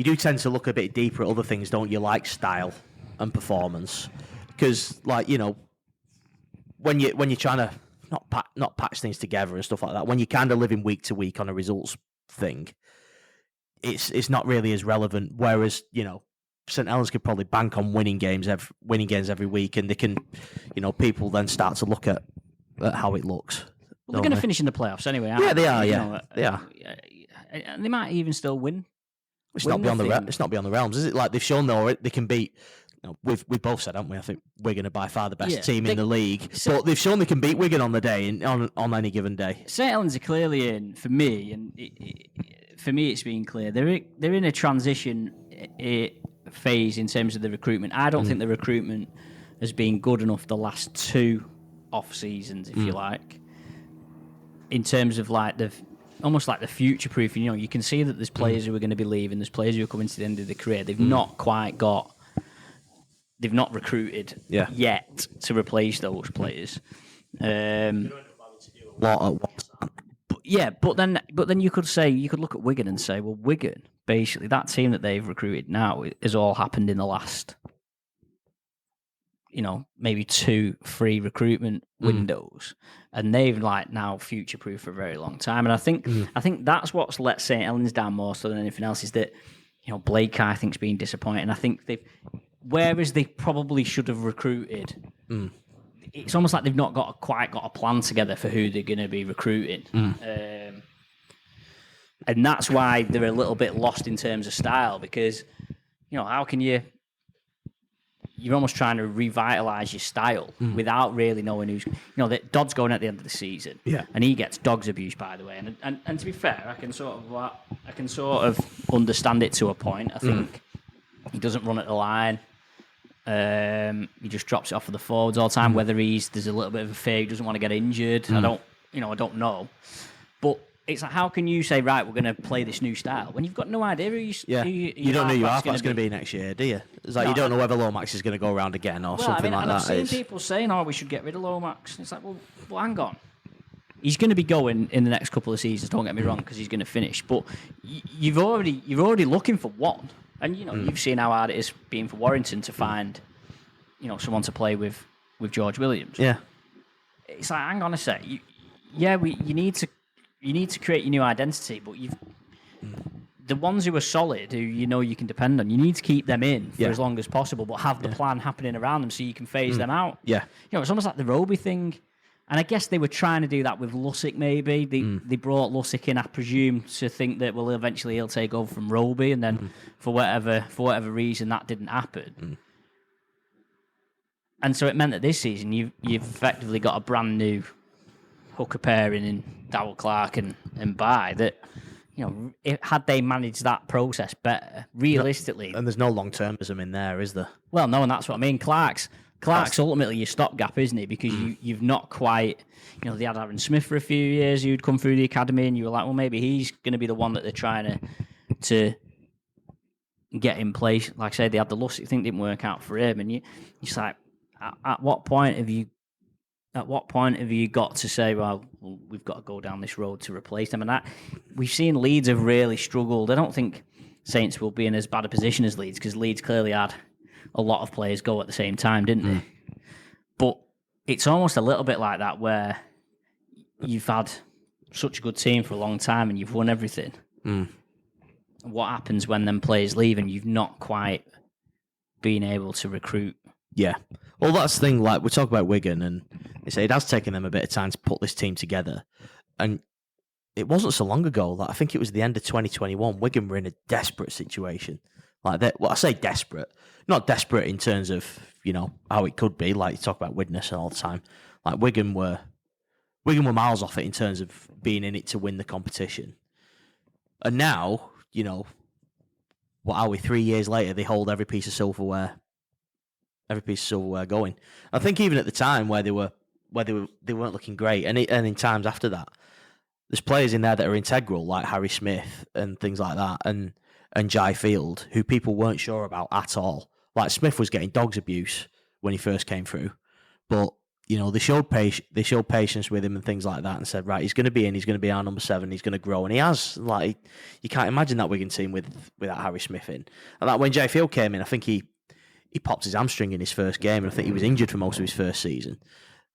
do tend to look a bit deeper at other things, don't you? Like style and performance, because when you're trying to not patch things together and stuff like that, when you're kind of living week to week on a results thing, it's not really as relevant. Whereas St Helens could probably bank on winning games every week, and they can, people then start to look at how it looks. Well, they're going to finish in the playoffs anyway. Yeah, they are. They are, and they might even still win. It's not beyond the realms, is it? Like they've shown they can beat. We've both said, haven't we? I think Wigan are by far the best team in the league, but they've shown they can beat Wigan on the day on any given day. St Helens are clearly in for me, and for me, it's been clear they're in a transition phase in terms of the recruitment. I don't think the recruitment has been good enough the last 2 off seasons, if you like, in terms of like almost like the future proofing. You can see that there's players who are going to be leaving, there's players who are coming to the end of their career. They've not quite got. They've not recruited yet to replace those players. But then you could look at Wigan and say, well, Wigan, basically that team that they've recruited now has all happened in the last, maybe 2-3 recruitment windows, and they've now future proof for a very long time. And I think that's what's let St Helens down more so than anything else, is that Blake I think's been disappointing. I think whereas they probably should have recruited, it's almost like they've not quite got a plan together for who they're going to be recruiting. And that's why they're a little bit lost in terms of style, because, how can you're almost trying to revitalise your style without really knowing who's, that Dodd's going at the end of the season, and he gets dogs abuse, by the way. And to be fair, I can sort of understand it to a point. I think he doesn't run at the line. He just drops it off for the forwards all the time. Whether there's a little bit of a fear he doesn't want to get injured. I don't know. But it's like, how can you say, right, we're going to play this new style when you've got no idea who you don't know who halfback's going to be next year, do you? It's like you don't know whether Lomax is going to go around again or something like that. I've seen people saying, we should get rid of Lomax. It's like, well, hang on. He's going to be going in the next couple of seasons, don't get me wrong, because he's going to finish. But you're already looking for one. And, you've seen how hard it is being for Warrington to find, someone to play with George Williams. Yeah. It's like, hang on a sec. You need to create your new identity, but the ones who are solid, who you can depend on, you need to keep them in for as long as possible, but have the plan happening around them so you can phase them out. Yeah. It's almost like the Roby thing. And I guess they were trying to do that with Lussick, maybe. They brought Lussick in, I presume, to think that, well, eventually he'll take over from Roby, and then for whatever reason that didn't happen. And so it meant that this season you've effectively got a brand new hooker pairing in Darrell Clark and Bai that, had they managed that process better, realistically... And there's no long-termism in there, is there? Well, no, and that's what I mean. Clark's ultimately your stopgap, isn't it? Because you've not quite... they had Aaron Smith for a few years who'd come through the academy, and you were like, well, maybe he's going to be the one that they're trying to get in place. Like I said, they had the Lussick thing, didn't work out for him, and you're just like, at what point have you got to say, well, we've got to go down this road to replace them? And we've seen Leeds have really struggled. I don't think Saints will be in as bad a position as Leeds, because Leeds clearly had a lot of players go at the same time, didn't they? But it's almost a little bit like that, where you've had such a good team for a long time and you've won everything. What happens when them players leave and you've not quite been able to recruit? Yeah. Well, that's the thing. Like, we talk about Wigan, and they say it has taken them a bit of time to put this team together. And it wasn't so long ago. Like I think it was the end of 2021. Wigan were in a desperate situation. Like that. Well, I say desperate, not desperate in terms of how it could be. Like you talk about witness all the time. Like Wigan were miles off it in terms of being in it to win the competition. And now, what are we? 3 years later, they hold every piece of silverware going. I think even at the time where they weren't looking great, and in times after that, there's players in there that are integral, like Harry Smith and things like that, and Jai Field, who people weren't sure about at all. Like Smith was getting dogs abuse when he first came through, but they showed patience with him and things like that, and said, right, he's going to be in, he's going to be our number 7, he's going to grow, and he has. Like you can't imagine that Wigan team without Harry Smith in. And that when Jai Field came in, I think he popped his hamstring in his first game, and I think he was injured for most of his first season.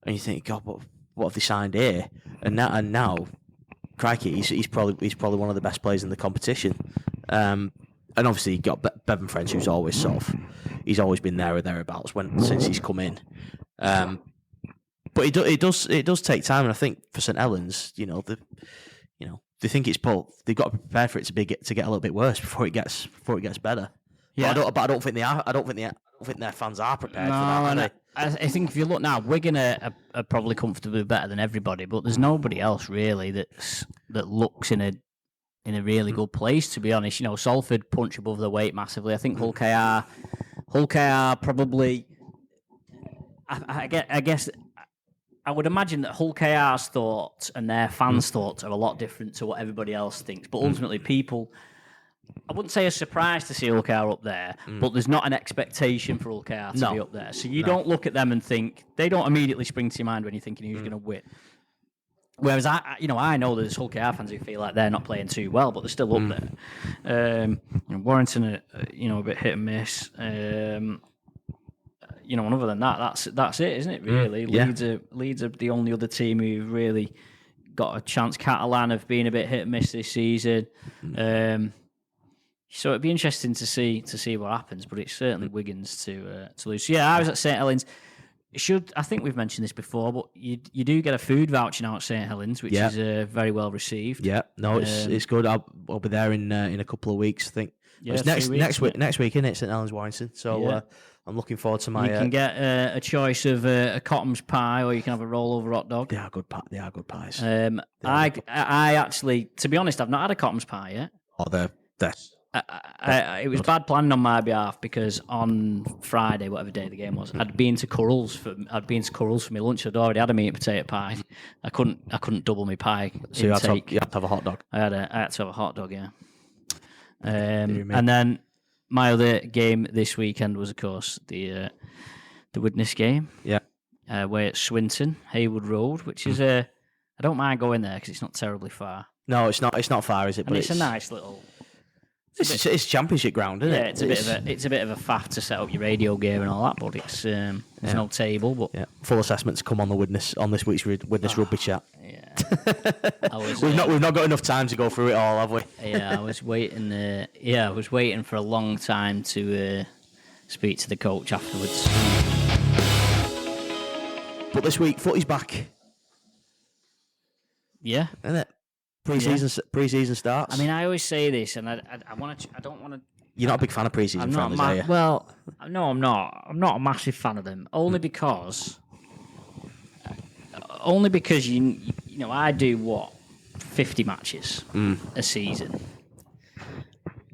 And you think, God, what have they signed here? And now, crikey, he's probably one of the best players in the competition. And obviously you got Bevan French, who's always he's always been there or thereabouts since he's come in. But it does take time, and I think for St Helens, they think it's they've got to be prepared for it to get a little bit worse before it gets better. Yeah, but I don't think they are. I don't think their fans are prepared for that. I think if you look now, Wigan are probably comfortably better than everybody, but there's nobody else really that looks in a really good place. To be honest, Salford punch above their weight massively. I think Hull KR probably. I guess I would imagine that Hull KR's thoughts and their fans' thoughts are a lot different to what everybody else thinks. But ultimately, people, I wouldn't say are surprised to see Hull KR up there, but there's not an expectation for Hull KR to be up there. So you don't look at them and think, they don't immediately spring to your mind when you're thinking who's going to win. Whereas I know there's Hull KR fans who feel like they're not playing too well, but they're still up there. Warrington, a bit hit and miss. And other than that, that's it, isn't it? Really, Leeds are the only other team who've really got a chance. Catalan have been a bit hit and miss this season, so it'd be interesting to see what happens. But it's certainly Wigan's to lose. So I was at St Helens. I think we've mentioned this before, but you do get a food voucher now at St Helens, which is very well received. Yeah, no, it's good. I'll be there in a couple of weeks. I think it's next week, isn't it? St Helens Warrington. So. I'm looking forward to my... You can get a choice of a Cotham's pie, or you can have a rollover hot dog. They are good pies. I actually, to be honest, I've not had a Cotham's pie yet. Oh, they're... It was bad planning on my behalf, because on Friday, whatever day the game was, I'd been to Curralls for my lunch. I'd already had a meat and potato pie. I couldn't double my pie. So you had to have a hot dog. I had to have a hot dog, yeah. And then my other game this weekend was, of course, the Widnes game. Yeah. Way at Swinton, Haywood Road, which is I don't mind going there because it's not terribly far. No, it's not. It's not far, is it? And it's a nice little. It's championship ground, isn't it? It's a bit of a faff to set up your radio gear and all that, but it's there's no table. But full assessments come on this week's Widnes rugby chat. Yeah, we've not got enough time to go through it all, have we? Yeah, I was waiting. I was waiting for a long time to speak to the coach afterwards. But this week, footy's back. Yeah, isn't it? Pre-season starts. I mean, I always say this, and I want to. I don't want to. You're not a big fan of pre-season friendlies, are you? Well, no, I'm not. I'm not a massive fan of them. Only because I do 50 matches a season.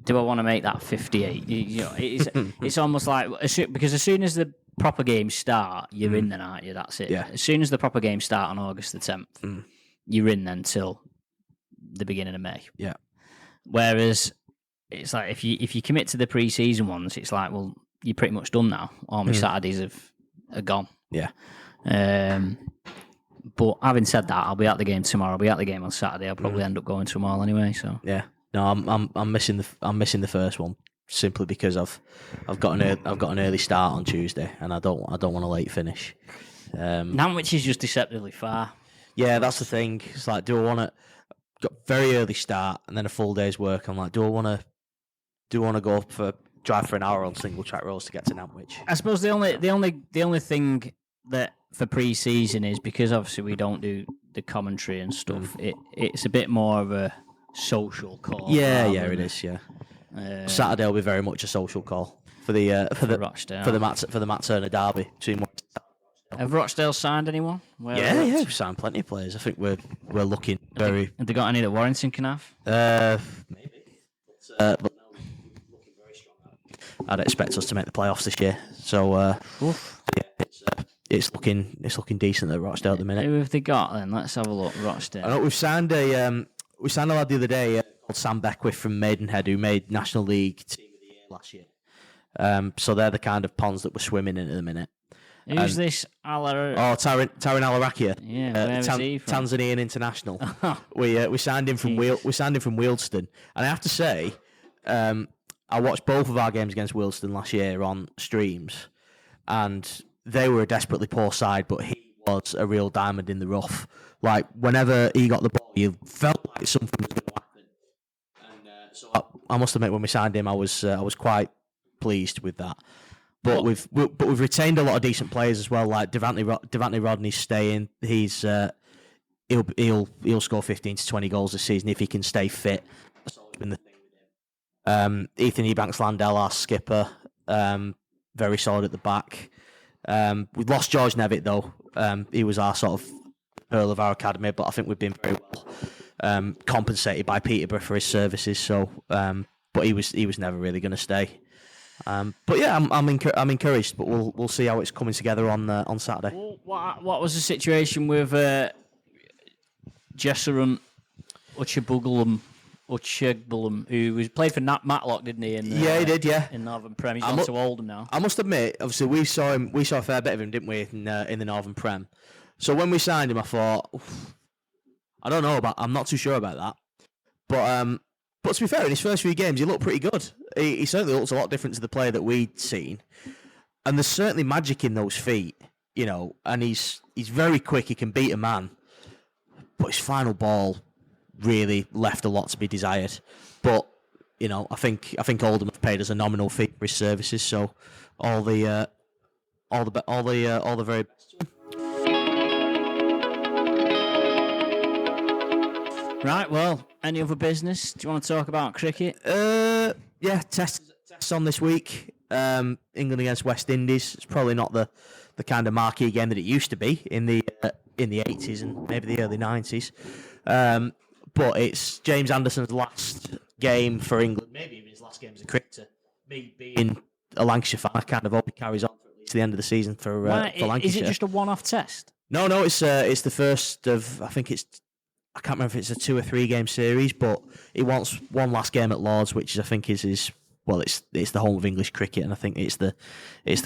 Do I want to make that 58? It's almost like because as soon as the proper games start, you're in then, aren't you? That's it. Yeah. As soon as the proper games start on August the 10th, you're in then till the beginning of May. Yeah. Whereas it's like if you commit to the pre-season ones, it's like, well, you're pretty much done now. All my Saturdays are gone. Yeah. But having said that, I'll be at the game tomorrow. I'll be at the game on Saturday. I'll probably end up going to them all anyway. So yeah. No, I'm missing the first one simply because I've got an early start on Tuesday and I don't want a late finish. Nantwich is just deceptively far. Yeah, that's the thing. It's like, do I want to got very early start and then a full day's work? I'm like, do I want to drive for an hour on single track roads to get to Nantwich? I suppose the only thing that for pre-season is because obviously we don't do the commentary and stuff. It's a bit more of a social call. Yeah, it is. Yeah, Saturday will be very much a social call for the Rochdale. for the Matt Turner derby between. Have Rochdale signed anyone? Yeah, we've signed plenty of players. I think we're looking very. Have they got any that Warrington can have? Maybe, but no, we're looking very strong. I'd expect us to make the playoffs this year. So it's looking decent at Rochdale at the minute. Who have they got then? Let's have a look. Rochdale. I know we've signed a lad the other day called Sam Beckwith from Maidenhead who made National League Team of the Year last year. So they're the kind of ponds that we're swimming in at the minute. Who's this? Tarin Alarakia. Yeah, where is he from? Tanzanian international. We signed him from Wealdstone, and I have to say, I watched both of our games against Wealdstone last year on streams, and they were a desperately poor side, but he was a real diamond in the rough. Like whenever he got the ball, you felt like something was going to happen. And so I must admit, when we signed him, I was quite pleased with that. But we've retained a lot of decent players as well. Like Devante Rodney's staying. He'll score 15 to 20 goals this season if he can stay fit. That's always been the thing with him. Ethan Ebanks-Landell, our skipper, very solid at the back. We've lost George Nevitt though. He was our sort of pearl of our academy, but I think we've been very well compensated by Peterborough for his services. So, but he was never really going to stay. But yeah, I'm encouraged. But we'll see how it's coming together on Saturday. What was the situation with Jesserun Uchegbulum, who was played for Matlock, didn't he? He did. Yeah, in Northern Prem. He's gone to Oldham now. I must admit, obviously we saw a fair bit of him, didn't we, in the Northern Prem? So when we signed him, I thought, I'm not too sure about that. But to be fair, in his first few games, he looked pretty good. He certainly looks a lot different to the player that we'd seen. And there's certainly magic in those feet, and he's very quick. He can beat a man. But his final ball really left a lot to be desired. But, I think Oldham have paid us a nominal fee for his services, so all the very best. Right, well, any other business? Do you want to talk about cricket? Yeah, tests on this week. England against West Indies. It's probably not the kind of marquee game that it used to be in the 80s and maybe the early 90s. But it's James Anderson's last game for England, maybe even his last game as a cricketer. Me being a Lancashire fan, I kind of hope he carries on for at least the end of the season for Lancashire. Is it just a one-off test? No, it's the first of, I can't remember if it's a 2 or 3 game series, but he wants one last game at Lords, which I think is his. Well, it's the home of English cricket, and I think it's the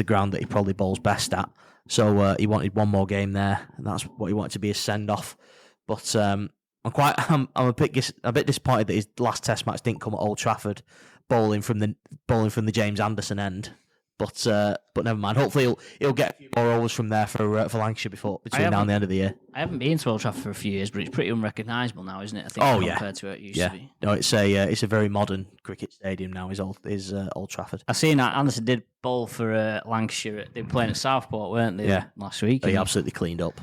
ground that he probably bowls best at. So he wanted one more game there, and that's what he wanted to be his send off. But I'm a bit disappointed that his last Test match didn't come at Old Trafford, bowling from the James Anderson end. But never mind. Hopefully he'll get a few more overs from there for Lancashire between now and the end of the year. I haven't been to Old Trafford for a few years, but it's pretty unrecognisable now, isn't it? I think compared to it used to be. No, it's a very modern cricket stadium now. Is Old Trafford. I seen that Anderson did bowl for Lancashire. They were playing at Southport, weren't they? Yeah. Last week. He absolutely cleaned up.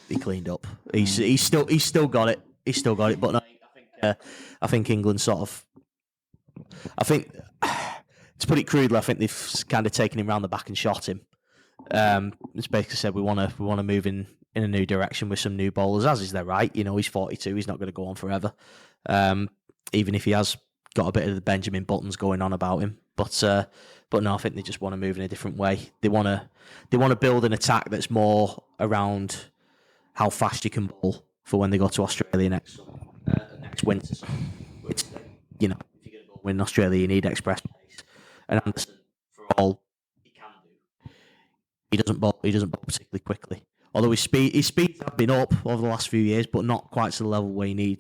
He cleaned up. He's still got it. He's still got it. But no, I think England sort of. I think. To put it crudely, I think they've kind of taken him round the back and shot him. It's basically said we want to move in a new direction with some new bowlers, as is their right. He's 42, he's not going to go on forever. Even if he has got a bit of the Benjamin Buttons going on about him, but no, I think they just want to move in a different way. They want to build an attack that's more around how fast you can bowl for when they go to Australia next winter. Which if you're going to bowl in Australia, you need express pace. And Anderson, for all he can do, he doesn't bowl particularly quickly. Although his speed has been up over the last few years, but not quite to the level where you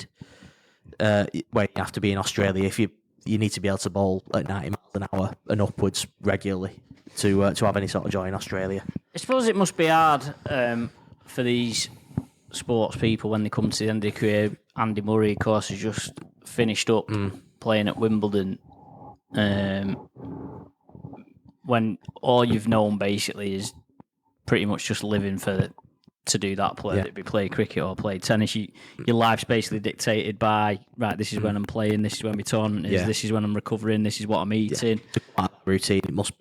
have to be in Australia. If you need to be able to bowl at 90 miles an hour and upwards regularly to have any sort of joy in Australia. I suppose it must be hard for these sports people when they come to the end of their career. Andy Murray, of course, has just finished up playing at Wimbledon. When all you've known basically is pretty much just living to do that play. It'd be play cricket or play tennis. Your life's basically dictated by, right, this is when I'm playing, this is when my tournament is, this is when I'm recovering, this is what I'm eating. Routine, it must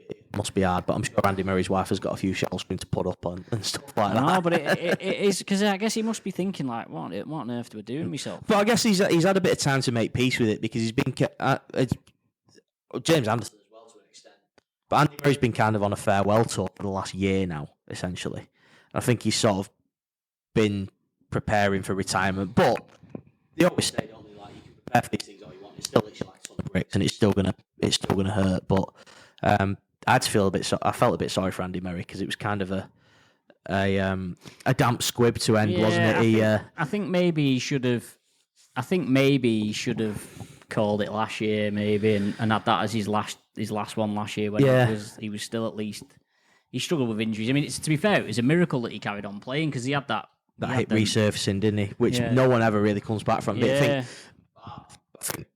be hard, but I'm sure Andy Murray's wife has got a few shells for him to put up on and stuff like that. No, but it is, because I guess he must be thinking, like, what on earth do I do with myself? But I guess he's had a bit of time to make peace with it, because he's been James Anderson as well to an extent. But Andy Murray's been kind of on a farewell tour for the last year now, essentially. I think he's sort of been preparing for retirement, but they always say, don't they, like, you can prepare for these things all you want. It still looks like on the bricks, and it's still gonna hurt. But I felt a bit sorry for Andy Murray, because it was kind of a damp squib to end, wasn't it? I think maybe he should have. Called it last year, maybe, and had that as his last one last year when he was still, at least he struggled with injuries. I mean, to be fair, it was a miracle that he carried on playing, because he had that hip resurfacing, didn't he? Which no one ever really comes back from. Yeah. I think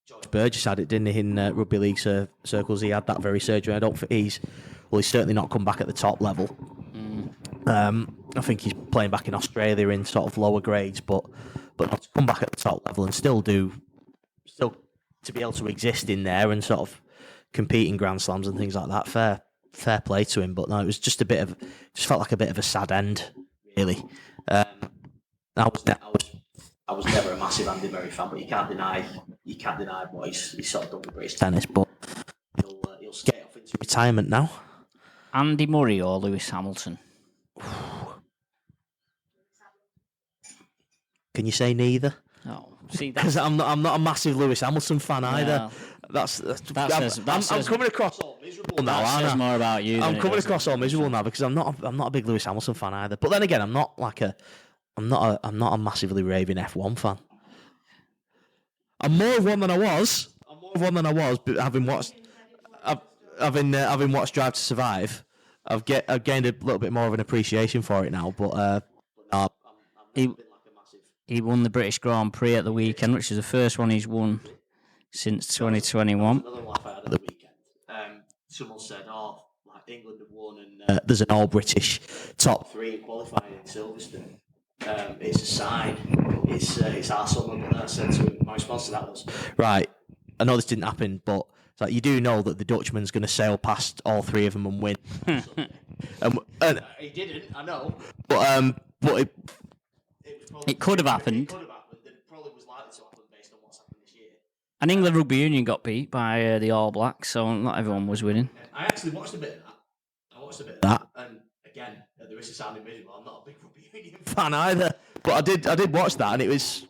George Burgess had it, didn't he, in rugby league circles? He had that very surgery. I don't think he's certainly not come back at the top level. I think he's playing back in Australia in sort of lower grades, but not to come back at the top level and still to be able to exist in there and sort of compete in Grand Slams and things like that. Fair play to him, but no, it was just felt like a bit of a sad end, really. I was never a massive Andy Murray fan, but you can't deny what he's sort of done with British tennis. But he'll skate off into retirement now. Andy Murray or Lewis Hamilton? Can you say neither? No, see, because I'm not a massive Lewis Hamilton fan either. I'm coming across all miserable now. That says more about you. I'm coming across all miserable now, because I'm not a big Lewis Hamilton fan either. But then again, I'm not a massively raving F1 fan. I'm more of one than I was. But having watched Drive to Survive, I've gained a little bit more of an appreciation for it now. But he won the British Grand Prix at the weekend, which is the first one he's won since 2021. Another laugh I had at the weekend. Someone said, like England have won, and there's an all-British top three in qualifying in Silverstone. It's a sign. It's our summer. But I said to him, my response to that was, right, I know this didn't happen, but it's like, you do know that the Dutchman's going to sail past all three of them and win. And he didn't, I know. But it could have happened. It probably was likely to happen based on what's happened this year. And England Rugby Union got beat by the All Blacks, so not everyone was winning. I actually watched a bit of that. And again, at the risk of sounding miserable, I'm not a big Rugby Union fan either. But I did watch that, and it was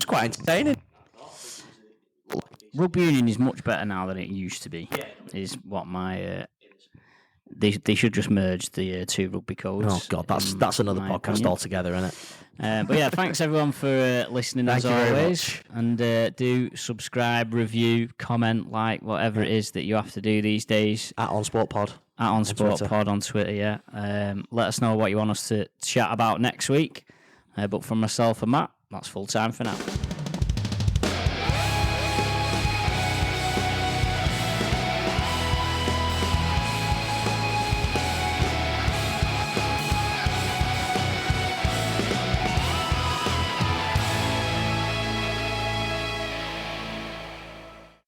quite entertaining. Rugby Union is much better now than it used to be. Is what my they should just merge the two rugby codes. Oh God, that's another podcast altogether, isn't it? But yeah, thanks everyone for listening as always, and do subscribe, review, comment, like whatever it is that you have to do these days. At OnSportPod. At OnSportPod on Twitter. Yeah. Let us know what you want us to chat about next week. But from myself and Matt, that's full time for now.